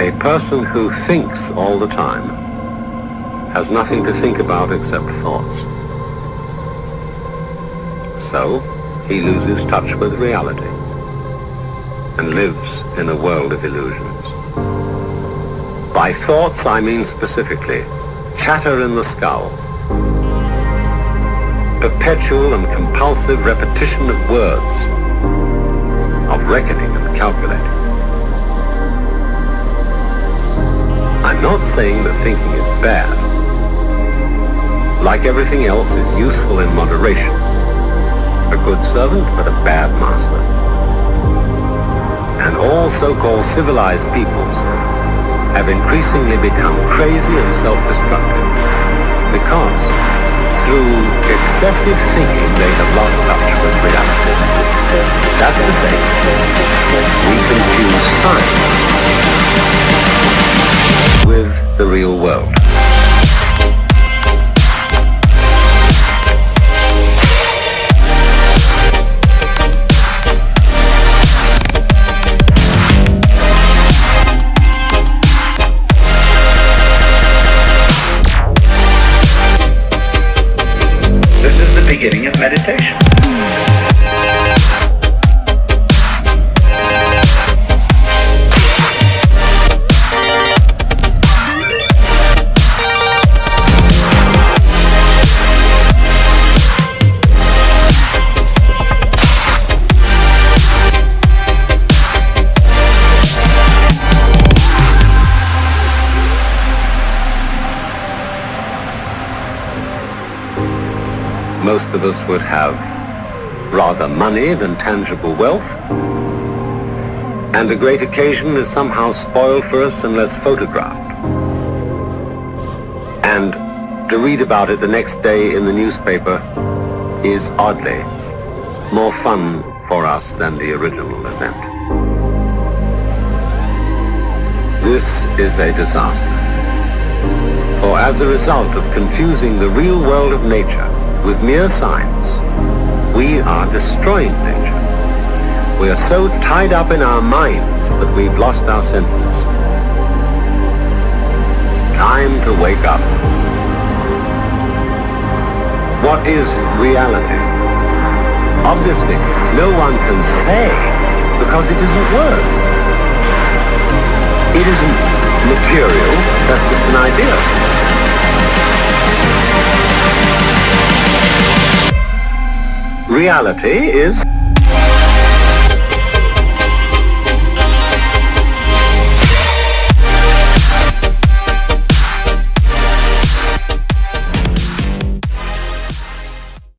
A person who thinks all the time has nothing to think about except thoughts. So, he loses touch with reality and lives in a world of illusions. By thoughts, I mean specifically chatter in the skull, perpetual and compulsive repetition of words, of reckoning and calculating. I'm not saying that thinking is bad. Like everything else, it's useful in moderation. A good servant, but a bad master. And all so-called civilized peoples have increasingly become crazy and self-destructive because through excessive thinking they have lost touch with reality. That's to say, we confuse science with the real world. This is the beginning of meditation. Most of us would have rather money than tangible wealth, and a great occasion is somehow spoiled for us unless photographed. And to read about it the next day in the newspaper is oddly more fun for us than the original event. This is a disaster, for as a result of confusing the real world of nature with mere signs, we are destroying nature. We are so tied up in our minds that we've lost our senses. Time to wake up. What is reality? Obviously, no one can say because it isn't words. It isn't material, that's just an idea. Reality is